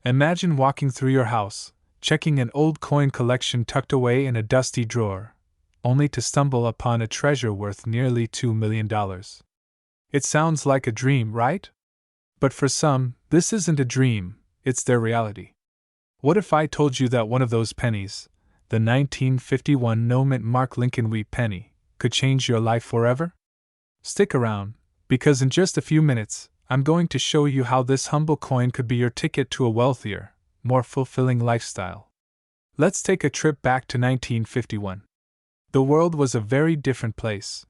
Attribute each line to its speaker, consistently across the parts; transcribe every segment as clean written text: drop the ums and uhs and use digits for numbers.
Speaker 1: Imagine walking through your house, checking an old coin collection tucked away in a dusty drawer, only to stumble upon a treasure worth nearly $2 million. It sounds like a dream, right? But for some, this isn't a dream, it's their reality. What if I told you that one of those pennies, the 1951 no-mint Mark Lincoln wheat penny, could change your life forever? Stick around, because in just a few minutes, I'm going to show you how this humble coin could be your ticket to a wealthier, more fulfilling lifestyle. Let's take a trip back to 1951. The world was a very different place.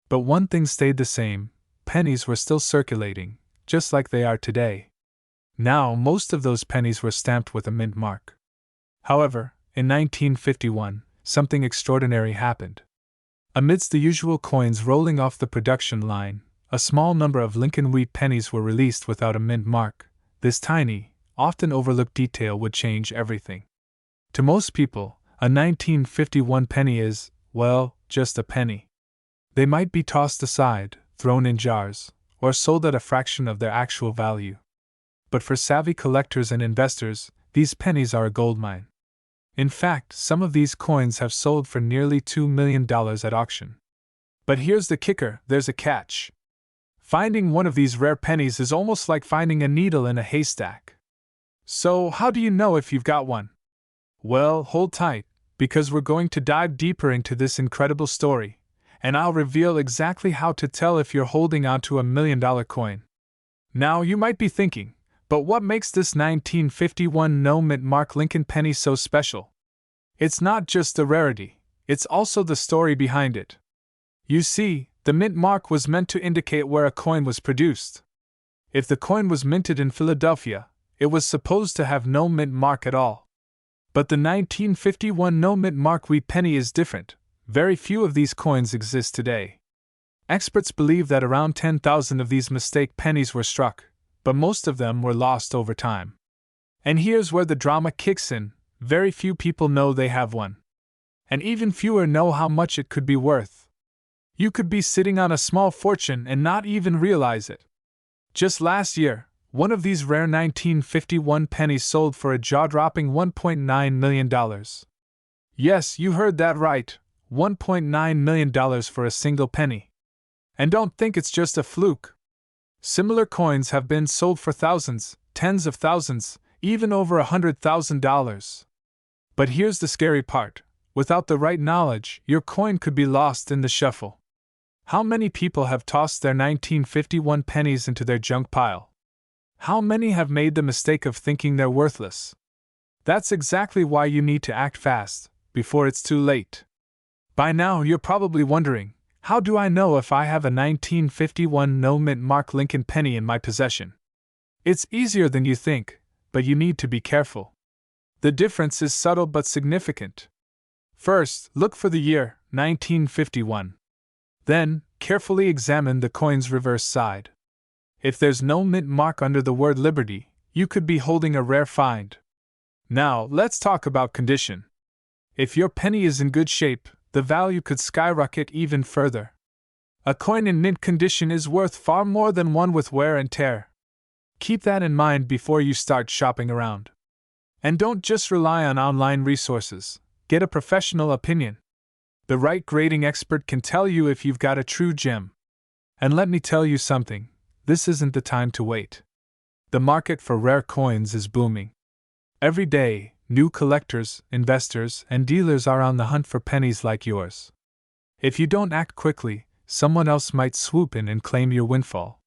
Speaker 1: But one thing stayed the same: pennies were still circulating, just like they are today. Now, most of those pennies were stamped with a mint mark. However, in 1951, something extraordinary happened. Amidst the usual coins rolling off the production line, a small number of Lincoln wheat pennies were released without a mint mark. This tiny, often overlooked detail would change everything. To most people, a 1951 penny is, well, just a penny. They might be tossed aside, thrown in jars, or sold at a fraction of their actual value. But for savvy collectors and investors, these pennies are a goldmine. In fact, some of these coins have sold for nearly $2 million at auction. But here's the kicker: there's a catch. Finding one of these rare pennies is almost like finding a needle in a haystack. So, how do you know if you've got one? Well, hold tight, because we're going to dive deeper into this incredible story, and I'll reveal exactly how to tell if you're holding onto a $1 million coin. Now, you might be thinking, but what makes this 1951 no-mint Mark Lincoln penny so special? It's not just the rarity, it's also the story behind it. You see, the mint mark was meant to indicate where a coin was produced. If the coin was minted in Philadelphia, it was supposed to have no mint mark at all. But the 1951 no-mint Mark wheat penny is different. Very few of these coins exist today. Experts believe that around 10,000 of these mistake pennies were struck, but most of them were lost over time. And here's where the drama kicks in: very few people know they have one. And even fewer know how much it could be worth. You could be sitting on a small fortune and not even realize it. Just last year, one of these rare 1951 pennies sold for a jaw-dropping $1.9 million. Yes, you heard that right, $1.9 million for a single penny. And don't think it's just a fluke. Similar coins have been sold for thousands, tens of thousands, even over $100,000. But here's the scary part: without the right knowledge, your coin could be lost in the shuffle. How many people have tossed their 1951 pennies into their junk pile? How many have made the mistake of thinking they're worthless? That's exactly why you need to act fast, before it's too late. By now, you're probably wondering, how do I know if I have a 1951 no-mint Mark Lincoln penny in my possession? It's easier than you think, but you need to be careful. The difference is subtle but significant. First, look for the year, 1951. Then, carefully examine the coin's reverse side. If there's no mint mark under the word Liberty, you could be holding a rare find. Now, let's talk about condition. If your penny is in good shape, the value could skyrocket even further. A coin in mint condition is worth far more than one with wear and tear. Keep that in mind before you start shopping around. And don't just rely on online resources. Get a professional opinion. The right grading expert can tell you if you've got a true gem. And let me tell you something, this isn't the time to wait. The market for rare coins is booming. Every day, new collectors, investors, and dealers are on the hunt for pennies like yours. If you don't act quickly, someone else might swoop in and claim your windfall.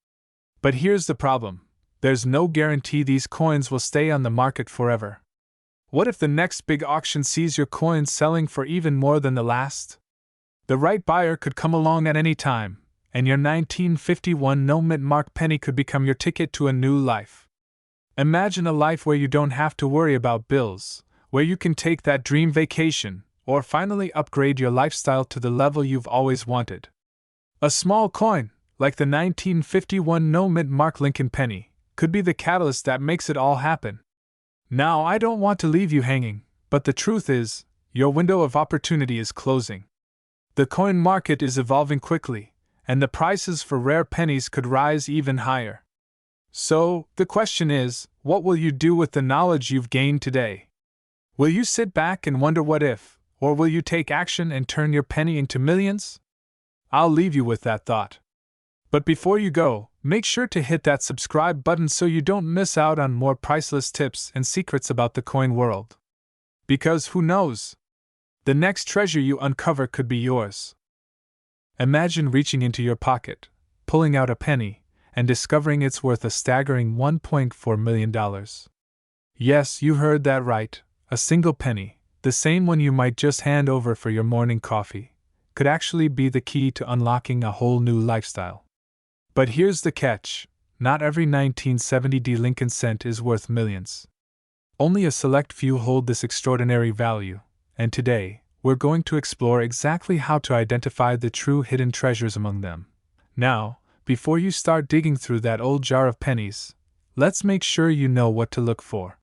Speaker 1: But here's the problem: there's no guarantee these coins will stay on the market forever. What if the next big auction sees your coin selling for even more than the last? The right buyer could come along at any time, and your 1951 no-mint Mark penny could become your ticket to a new life. Imagine a life where you don't have to worry about bills, where you can take that dream vacation, or finally upgrade your lifestyle to the level you've always wanted. A small coin, like the 1951 no-mint Mark Lincoln penny, could be the catalyst that makes it all happen. Now, I don't want to leave you hanging, but the truth is, your window of opportunity is closing. The coin market is evolving quickly, and the prices for rare pennies could rise even higher. So, the question is, what will you do with the knowledge you've gained today? Will you sit back and wonder what if, or will you take action and turn your penny into millions? I'll leave you with that thought. But before you go, make sure to hit that subscribe button so you don't miss out on more priceless tips and secrets about the coin world. Because who knows? The next treasure you uncover could be yours. Imagine reaching into your pocket, pulling out a penny, and discovering it's worth a staggering $1.4 million. Yes, you heard that right, a single penny, the same one you might just hand over for your morning coffee, could actually be the key to unlocking a whole new lifestyle. But here's the catch, not every 1970 Lincoln cent is worth millions. Only a select few hold this extraordinary value, and today, we're going to explore exactly how to identify the true hidden treasures among them. Now, before you start digging through that old jar of pennies, let's make sure you know what to look for.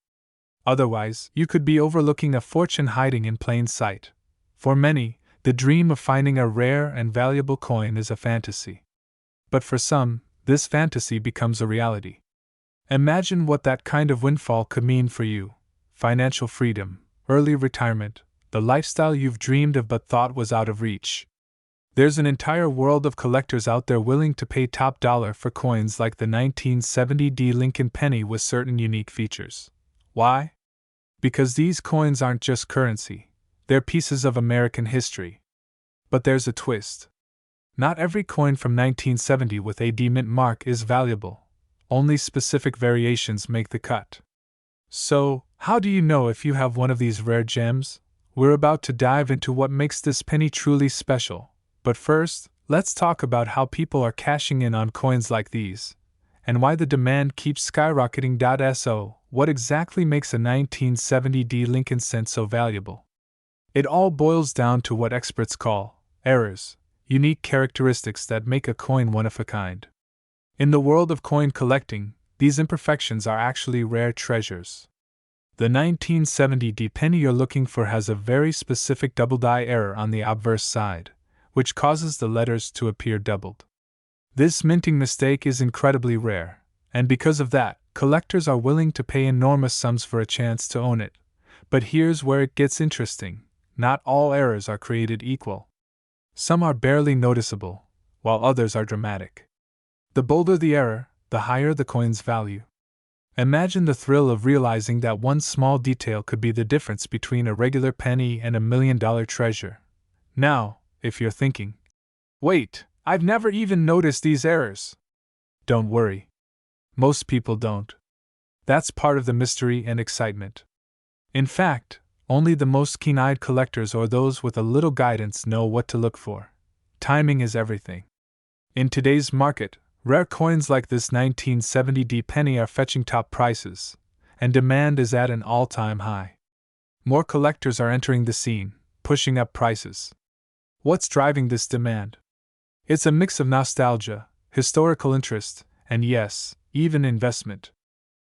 Speaker 1: Otherwise, you could be overlooking a fortune hiding in plain sight. For many, the dream of finding a rare and valuable coin is a fantasy. But for some, this fantasy becomes a reality. Imagine what that kind of windfall could mean for you: financial freedom, early retirement, the lifestyle you've dreamed of but thought was out of reach. There's an entire world of collectors out there willing to pay top dollar for coins like the 1970 Lincoln penny with certain unique features. Why? Because these coins aren't just currency, they're pieces of American history. But there's a twist. Not every coin from 1970 with a D mint mark is valuable. Only specific variations make the cut. So, how do you know if you have one of these rare gems? We're about to dive into what makes this penny truly special. But first, let's talk about how people are cashing in on coins like these, and why the demand keeps skyrocketing. So, what exactly makes a 1970 Lincoln cent so valuable? It all boils down to what experts call errors, unique characteristics that make a coin one of a kind. In the world of coin collecting, these imperfections are actually rare treasures. The 1970 penny you're looking for has a very specific double-die error on the obverse side, which causes the letters to appear doubled. This minting mistake is incredibly rare, and because of that, collectors are willing to pay enormous sums for a chance to own it. But here's where it gets interesting: not all errors are created equal. Some are barely noticeable, while others are dramatic. The bolder the error, the higher the coin's value. Imagine the thrill of realizing that one small detail could be the difference between a regular penny and $1 million treasure. Now, if you're thinking, wait, I've never even noticed these errors. Don't worry. Most people don't. That's part of the mystery and excitement. In fact, only the most keen-eyed collectors or those with a little guidance know what to look for. Timing is everything. In today's market, rare coins like this 1970 penny are fetching top prices, and demand is at an all-time high. More collectors are entering the scene, pushing up prices. What's driving this demand? It's a mix of nostalgia, historical interest, and yes, even investment.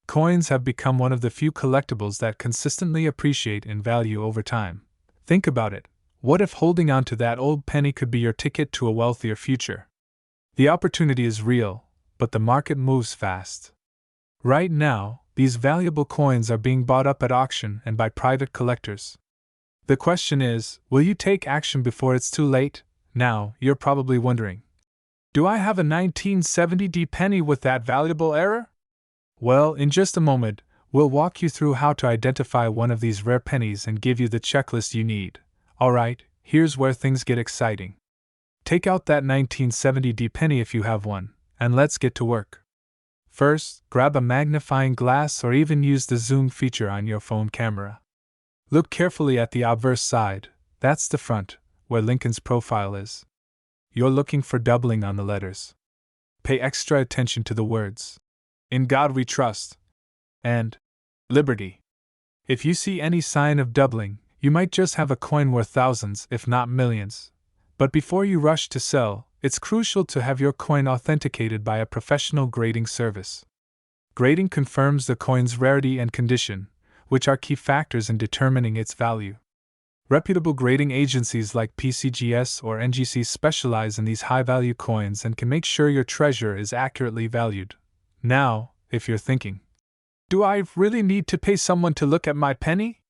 Speaker 1: Coins have become one of the few collectibles that consistently appreciate in value over time. Think about it. What if holding on to that old penny could be your ticket to a wealthier future? The opportunity is real, but the market moves fast. Right now, these valuable coins are being bought up at auction and by private collectors. The question is, will you take action before it's too late? Now, you're probably wondering, do I have a 1970 penny with that valuable error? Well, in just a moment, we'll walk you through how to identify one of these rare pennies and give you the checklist you need. Alright, here's where things get exciting. Take out that 1970 penny if you have one, and let's get to work. First, grab a magnifying glass or even use the zoom feature on your phone camera. Look carefully at the obverse side, that's the front, where Lincoln's profile is. You're looking for doubling on the letters. Pay extra attention to the words, "In God We Trust," and "Liberty." If you see any sign of doubling, you might just have a coin worth thousands, if not millions. But before you rush to sell, it's crucial to have your coin authenticated by a professional grading service. Grading confirms the coin's rarity and condition, which are key factors in determining its value. Reputable grading agencies like PCGS or NGC specialize in these high-value coins and can make sure your treasure is accurately valued. Now, if you're thinking, do I really need to pay someone to look at my penny?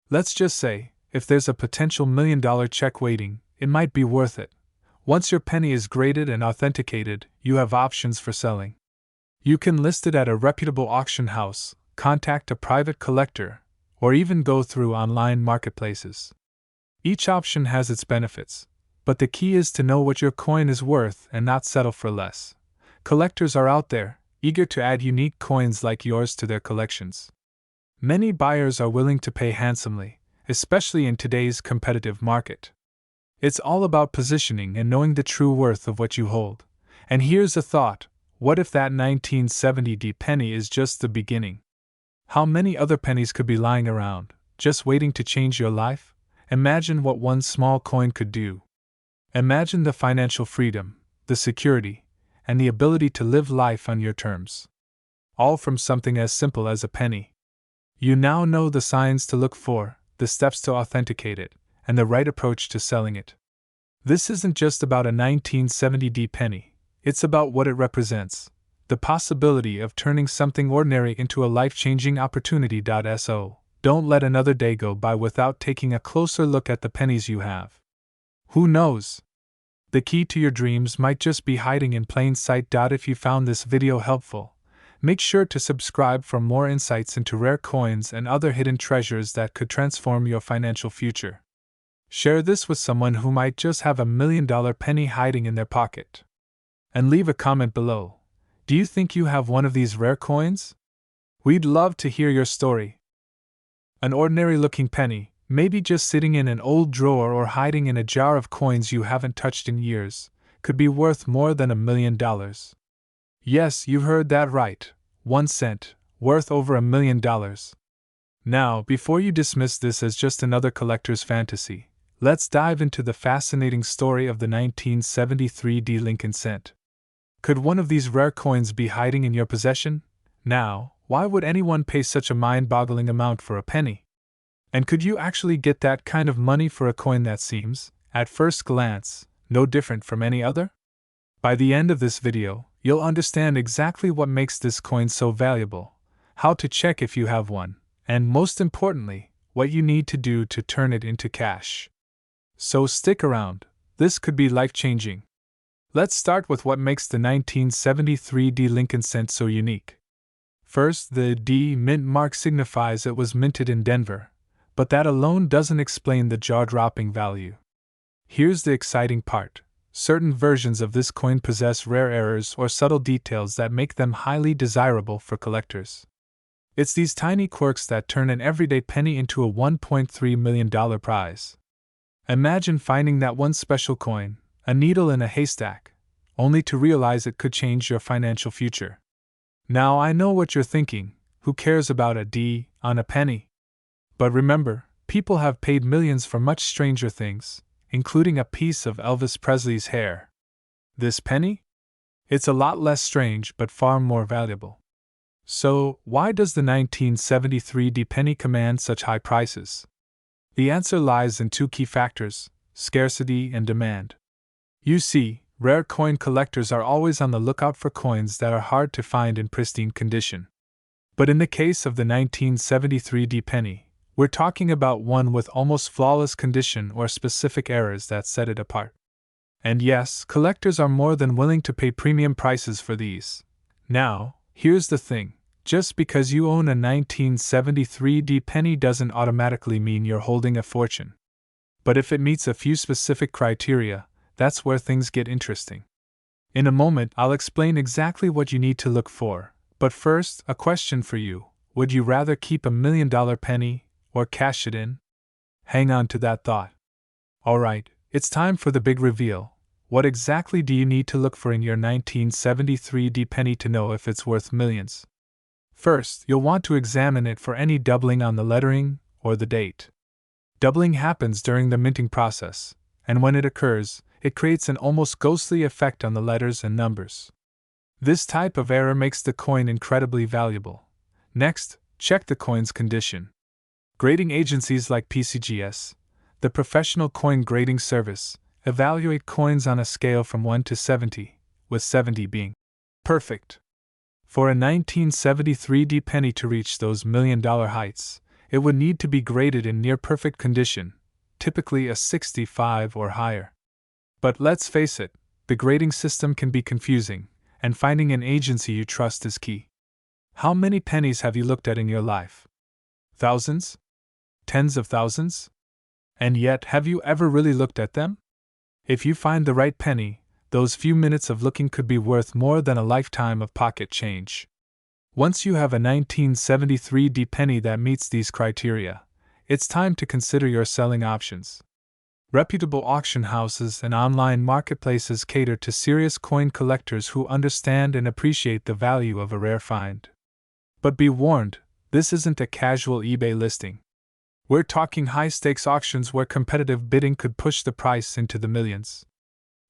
Speaker 1: Let's just say, if there's a potential $1 million check waiting, it might be worth it. Once your penny is graded and authenticated, you have options for selling. You can list it at a reputable auction house, contact a private collector, or even go through online marketplaces. Each option has its benefits, but the key is to know what your coin is worth and not settle for less. Collectors are out there, eager to add unique coins like yours to their collections. Many buyers are willing to pay handsomely, especially in today's competitive market. It's all about positioning and knowing the true worth of what you hold. And here's a thought: what if that 1970 penny is just the beginning? How many other pennies could be lying around, just waiting to change your life? Imagine what one small coin could do. Imagine the financial freedom, the security, and the ability to live life on your terms. All from something as simple as a penny. You now know the signs to look for, the steps to authenticate it, and the right approach to selling it. This isn't just about a 1970 penny, it's about what it represents, the possibility of turning something ordinary into a life-changing opportunity. So, don't let another day go by without taking a closer look at the pennies you have. Who knows? The key to your dreams might just be hiding in plain sight. If you found this video helpful, make sure to subscribe for more insights into rare coins and other hidden treasures that could transform your financial future. Share this with someone who might just have a $1 million penny hiding in their pocket. And leave a comment below. Do you think you have one of these rare coins? We'd love to hear your story. An ordinary-looking penny, maybe just sitting in an old drawer or hiding in a jar of coins you haven't touched in years, could be worth more than $1 million. Yes, you heard that right. 1 cent, worth over $1 million. Now, before you dismiss this as just another collector's fantasy, let's dive into the fascinating story of the 1973 Lincoln cent. Could one of these rare coins be hiding in your possession? Now, why would anyone pay such a mind-boggling amount for a penny? And could you actually get that kind of money for a coin that seems, at first glance, no different from any other? By the end of this video, you'll understand exactly what makes this coin so valuable, how to check if you have one, and most importantly, what you need to do to turn it into cash. So stick around, this could be life-changing. Let's start with what makes the 1973 Lincoln cent so unique. First, the D mint mark signifies it was minted in Denver, but that alone doesn't explain the jaw-dropping value. Here's the exciting part. Certain versions of this coin possess rare errors or subtle details that make them highly desirable for collectors. It's these tiny quirks that turn an everyday penny into a $1.3 million prize. Imagine finding that one special coin, a needle in a haystack, only to realize it could change your financial future. Now I know what you're thinking, who cares about a D on a penny? But remember, people have paid millions for much stranger things, including a piece of Elvis Presley's hair. This penny? It's a lot less strange but far more valuable. So, why does the 1973 penny command such high prices? The answer lies in two key factors: scarcity and demand. You see, rare coin collectors are always on the lookout for coins that are hard to find in pristine condition. But in the case of the 1973 penny, we're talking about one with almost flawless condition or specific errors that set it apart. And yes, collectors are more than willing to pay premium prices for these. Now, here's the thing. Just because you own a 1973 penny doesn't automatically mean you're holding a fortune. But if it meets a few specific criteria, that's where things get interesting. In a moment, I'll explain exactly what you need to look for, but first, a question for you. Would you rather keep a $1 million penny or cash it in? Hang on to that thought. Alright, it's time for the big reveal. What exactly do you need to look for in your 1973 penny to know if it's worth millions? First, you'll want to examine it for any doubling on the lettering or the date. Doubling happens during the minting process, and when it occurs, it creates an almost ghostly effect on the letters and numbers. This type of error makes the coin incredibly valuable. Next, check the coin's condition. Grading agencies like PCGS, the Professional Coin Grading Service, evaluate coins on a scale from 1 to 70, with 70 being perfect. For a 1973 penny to reach those million-dollar heights, it would need to be graded in near-perfect condition, typically a 65 or higher. But let's face it, the grading system can be confusing, and finding an agency you trust is key. How many pennies have you looked at in your life? Thousands? Tens of thousands? And yet, have you ever really looked at them? If you find the right penny, those few minutes of looking could be worth more than a lifetime of pocket change. Once you have a 1973 penny that meets these criteria, it's time to consider your selling options. Reputable auction houses and online marketplaces cater to serious coin collectors who understand and appreciate the value of a rare find. But be warned, this isn't a casual eBay listing. We're talking high-stakes auctions where competitive bidding could push the price into the millions.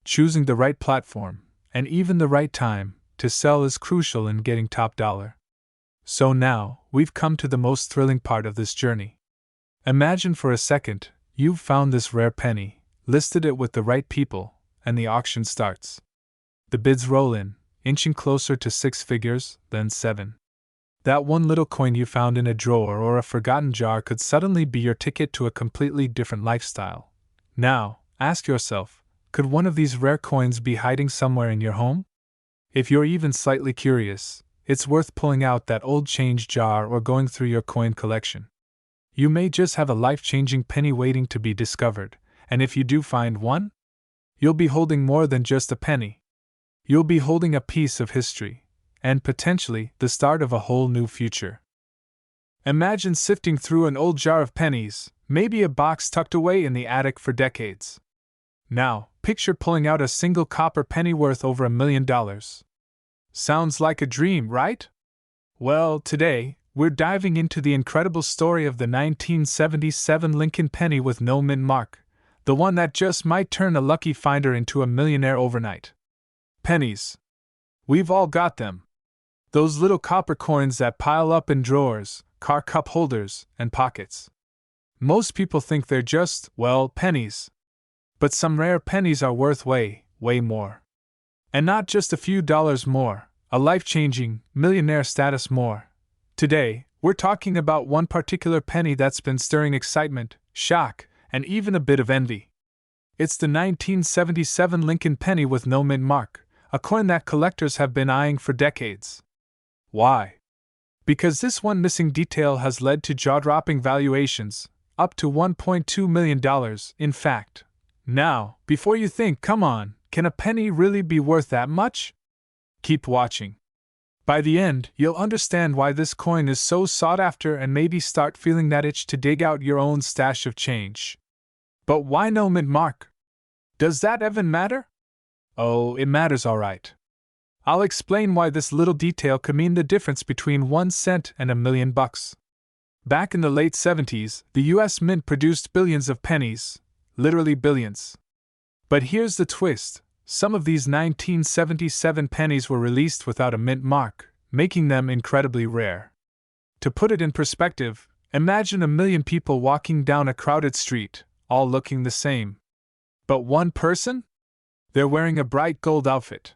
Speaker 1: Choosing the right platform, and even the right time, to sell is crucial in getting top dollar. So now, we've come to the most thrilling part of this journey. Imagine for a second, you've found this rare penny, listed it with the right people, and the auction starts. The bids roll in, inching closer to 6 figures, then 7. That one little coin you found in a drawer or a forgotten jar could suddenly be your ticket to a completely different lifestyle. Now, ask yourself, could one of these rare coins be hiding somewhere in your home? If you're even slightly curious, it's worth pulling out that old change jar or going through your coin collection. You may just have a life-changing penny waiting to be discovered, and if you do find one, you'll be holding more than just a penny. You'll be holding a piece of history, and potentially the start of a whole new future. Imagine sifting through an old jar of pennies, maybe a box tucked away in the attic for decades. Now, picture pulling out a single copper penny worth over $1 million. Sounds like a dream, right? Well, today, we're diving into the incredible story of the 1977 Lincoln penny with no mint mark, the one that just might turn a lucky finder into a millionaire overnight. Pennies. We've all got them. Those little copper coins that pile up in drawers, car cup holders, and pockets. Most people think they're just, well, pennies. But some rare pennies are worth way more. And not just a few dollars more, a life-changing, millionaire status more. Today, we're talking about one particular penny that's been stirring excitement, shock, and even a bit of envy. It's the 1977 Lincoln penny with no mint mark, a coin that collectors have been eyeing for decades. Why? Because this one missing detail has led to jaw-dropping valuations, up to $1.2 million, in fact. Now, before you think, come on, can a penny really be worth that much? Keep watching. By the end, you'll understand why this coin is so sought after and maybe start feeling that itch to dig out your own stash of change. But why no mint mark? Does that even matter? Oh, it matters all right. I'll explain why this little detail could mean the difference between 1 cent and $1 million. Back in the late 70s, the US Mint produced billions of pennies. Literally billions. But here's the twist, some of these 1977 pennies were released without a mint mark, making them incredibly rare. To put it in perspective, imagine 1 million people walking down a crowded street, all looking the same. But one person? They're wearing a bright gold outfit.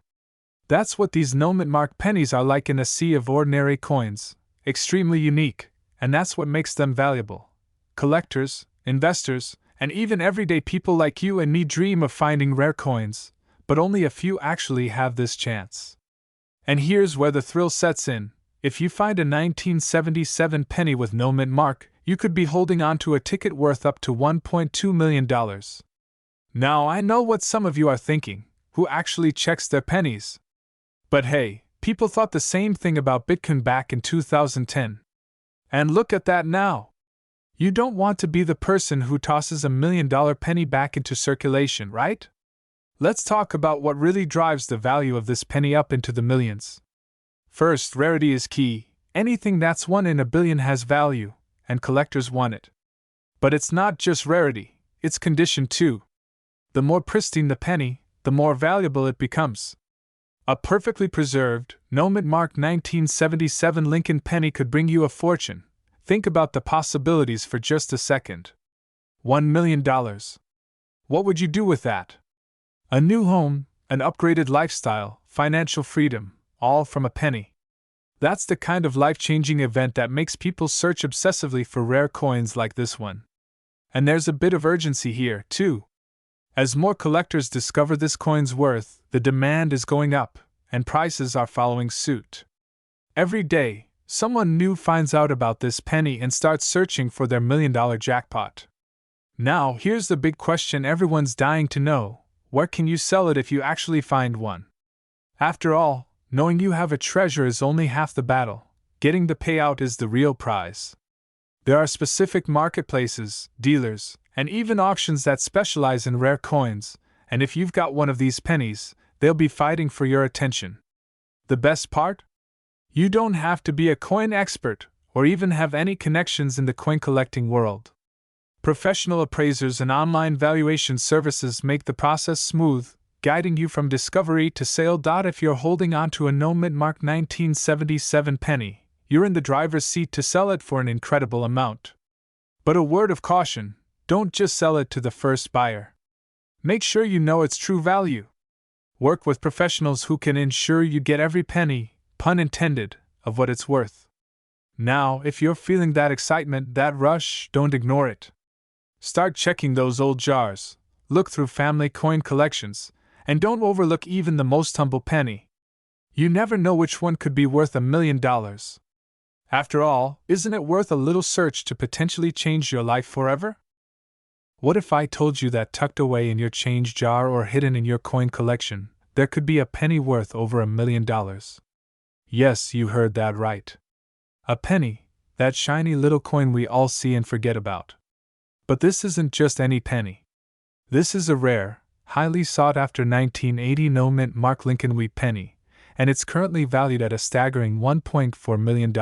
Speaker 1: That's what these no mint mark pennies are like in a sea of ordinary coins, extremely unique, and that's what makes them valuable. Collectors, investors, and even everyday people like you and me dream of finding rare coins, but only a few actually have this chance. And here's where the thrill sets in. If you find a 1977 penny with no mint mark, you could be holding on to a ticket worth up to $1.2 million. Now I know what some of you are thinking, who actually checks their pennies? But hey, people thought the same thing about Bitcoin back in 2010. And look at that now! You don't want to be the person who tosses $1 million penny back into circulation, right? Let's talk about what really drives the value of this penny up into the millions. First, rarity is key. Anything that's 1 in a billion has value, and collectors want it. But it's not just rarity, it's condition too. The more pristine the penny, the more valuable it becomes. A perfectly preserved, no mint mark 1977 Lincoln penny could bring you a fortune. Think about the possibilities for just a second. $1 million. What would you do with that? A new home, an upgraded lifestyle, financial freedom, all from a penny. That's the kind of life-changing event that makes people search obsessively for rare coins like this one. And there's a bit of urgency here, too. As more collectors discover this coin's worth, the demand is going up, and prices are following suit. Every day, someone new finds out about this penny and starts searching for their million-dollar jackpot. Now, here's the big question everyone's dying to know: where can you sell it if you actually find one? After all, knowing you have a treasure is only half the battle. Getting the payout is the real prize. There are specific marketplaces, dealers, and even auctions that specialize in rare coins, and if you've got one of these pennies, they'll be fighting for your attention. The best part? You don't have to be a coin expert or even have any connections in the coin collecting world. Professional appraisers and online valuation services make the process smooth, guiding you from discovery to sale. If you're holding on to a no-mint mark 1977 penny, you're in the driver's seat to sell it for an incredible amount. But a word of caution: don't just sell it to the first buyer. Make sure you know its true value. Work with professionals who can ensure you get every penny, pun intended, of what it's worth. Now, if you're feeling that excitement, that rush, don't ignore it. Start checking those old jars, look through family coin collections, and don't overlook even the most humble penny. You never know which one could be worth $1 million. After all, isn't it worth a little search to potentially change your life forever? What if I told you that tucked away in your change jar or hidden in your coin collection, there could be a penny worth over $1 million? Yes, you heard that right. A penny, that shiny little coin we all see and forget about. But this isn't just any penny. This is a rare, highly sought-after 1980 no-mint mark Lincoln wheat penny, and it's currently valued at a staggering $1.4 million.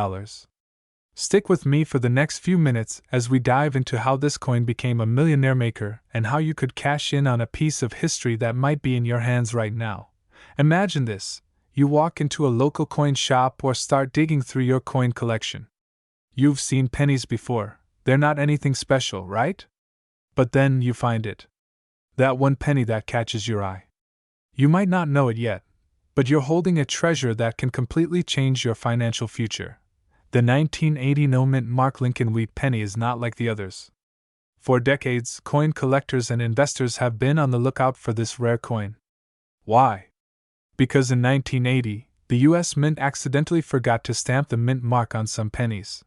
Speaker 1: Stick with me for the next few minutes as we dive into how this coin became a millionaire maker and how you could cash in on a piece of history that might be in your hands right now. Imagine this: you walk into a local coin shop or start digging through your coin collection. You've seen pennies before, they're not anything special, right? But then you find it. That one penny that catches your eye. You might not know it yet, but you're holding a treasure that can completely change your financial future. The 1980 no-mint mark Lincoln wheat penny is not like the others. For decades, coin collectors and investors have been on the lookout for this rare coin. Why? Because in 1980, the U.S. Mint accidentally forgot to stamp the mint mark on some pennies.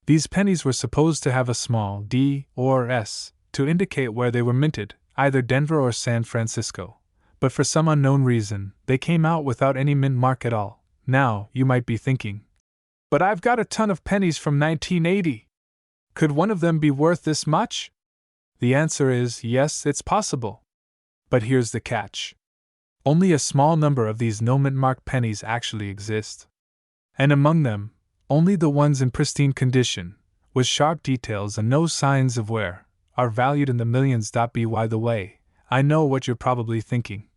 Speaker 1: These pennies were supposed to have a small D or S to indicate where they were minted, either Denver or San Francisco. But for some unknown reason, they came out without any mint mark at all. Now, you might be thinking, but I've got a ton of pennies from 1980. Could one of them be worth this much? The answer is yes, it's possible. But here's the catch. Only a small number of these no-mint mark pennies actually exist. And among them, only the ones in pristine condition, with sharp details and no signs of wear, are valued in the millions. By the way, I know what you're probably thinking.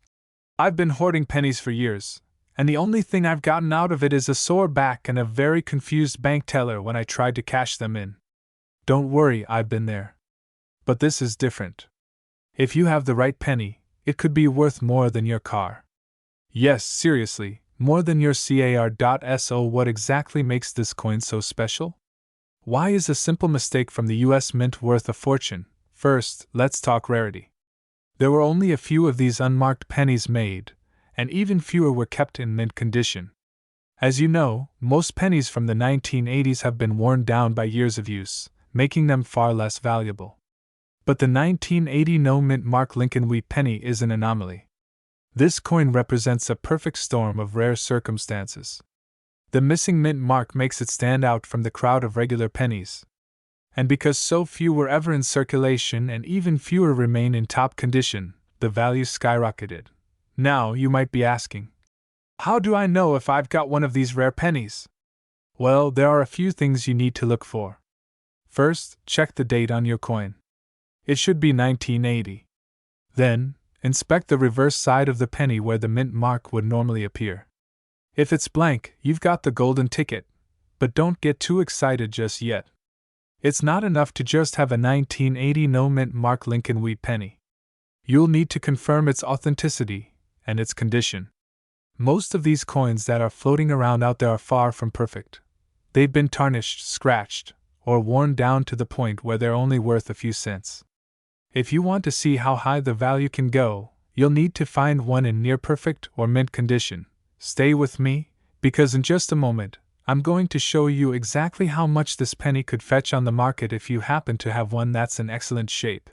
Speaker 1: I've been hoarding pennies for years, and the only thing I've gotten out of it is a sore back and a very confused bank teller when I tried to cash them in. Don't worry, I've been there. But this is different. If you have the right penny, it could be worth more than your car. Yes, seriously, more than your car. So what exactly makes this coin so special? Why is a simple mistake from the US Mint worth a fortune? First, let's talk rarity. There were only a few of these unmarked pennies made, and even fewer were kept in mint condition. As you know, most pennies from the 1980s have been worn down by years of use, making them far less valuable. But the 1980 no-mint mark Lincoln wheat penny is an anomaly. This coin represents a perfect storm of rare circumstances. The missing mint mark makes it stand out from the crowd of regular pennies. And because so few were ever in circulation and even fewer remain in top condition, the value skyrocketed. Now, you might be asking, how do I know if I've got one of these rare pennies? Well, there are a few things you need to look for. First, check the date on your coin. It should be 1980. Then, inspect the reverse side of the penny where the mint mark would normally appear. If it's blank, you've got the golden ticket, but don't get too excited just yet. It's not enough to just have a 1980 no-mint mark Lincoln wheat penny. You'll need to confirm its authenticity and its condition. Most of these coins that are floating around out there are far from perfect. They've been tarnished, scratched, or worn down to the point where they're only worth a few cents. If you want to see how high the value can go, you'll need to find one in near perfect or mint condition. Stay with me, because in just a moment, I'm going to show you exactly how much this penny could fetch on the market if you happen to have one that's in excellent shape.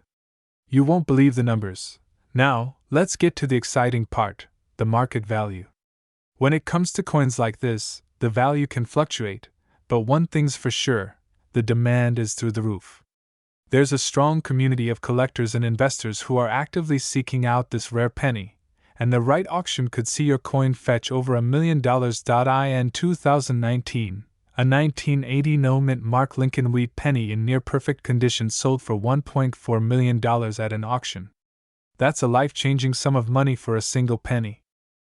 Speaker 1: You won't believe the numbers. Now, let's get to the exciting part, the market value. When it comes to coins like this, the value can fluctuate, but one thing's for sure, the demand is through the roof. There's a strong community of collectors and investors who are actively seeking out this rare penny, and the right auction could see your coin fetch over $1 million. In 2019, a 1980 no-mint Mark Lincoln wheat penny in near-perfect condition sold for $1.4 million at an auction. That's a life-changing sum of money for a single penny.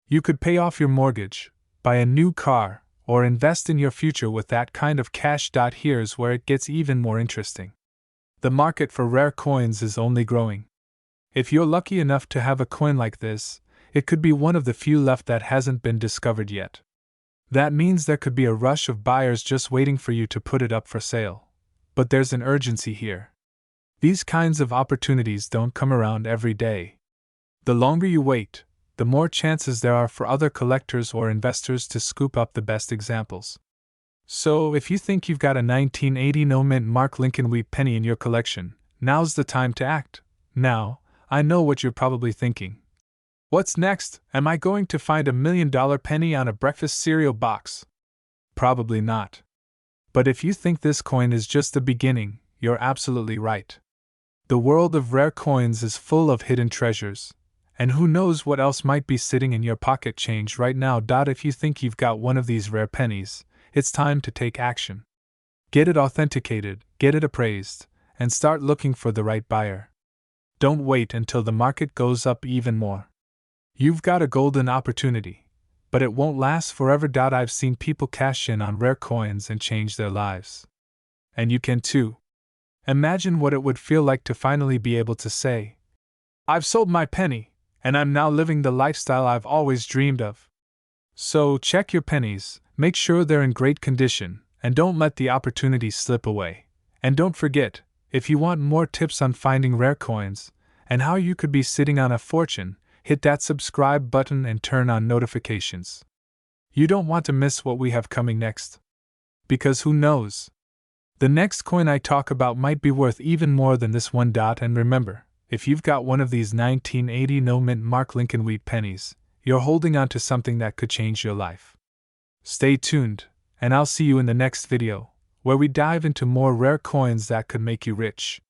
Speaker 1: You could pay off your mortgage, buy a new car, or invest in your future with that kind of cash. Here's where it gets even more interesting. The market for rare coins is only growing. If you're lucky enough to have a coin like this, it could be one of the few left that hasn't been discovered yet. That means there could be a rush of buyers just waiting for you to put it up for sale. But there's an urgency here. These kinds of opportunities don't come around every day. The longer you wait, the more chances there are for other collectors or investors to scoop up the best examples. So, if you think you've got a 1980 no-mint Mark Lincoln wheat penny in your collection, now's the time to act. Now, I know what you're probably thinking. What's next? Am I going to find $1 million penny on a breakfast cereal box? Probably not. But if you think this coin is just the beginning, you're absolutely right. The world of rare coins is full of hidden treasures, and who knows what else might be sitting in your pocket change right now. If you think you've got one of these rare pennies, it's time to take action. Get it authenticated, get it appraised, and start looking for the right buyer. Don't wait until the market goes up even more. You've got a golden opportunity, but it won't last forever. I've seen people cash in on rare coins and change their lives. And you can too. Imagine what it would feel like to finally be able to say, "I've sold my penny, and I'm now living the lifestyle I've always dreamed of." So check your pennies, make sure they're in great condition, and don't let the opportunity slip away. And don't forget, if you want more tips on finding rare coins, and how you could be sitting on a fortune, hit that subscribe button and turn on notifications. You don't want to miss what we have coming next. Because who knows? The next coin I talk about might be worth even more than this one. And remember, if you've got one of these 1980 no-mint Mark Lincoln wheat pennies, you're holding on to something that could change your life. Stay tuned, and I'll see you in the next video, where we dive into more rare coins that could make you rich.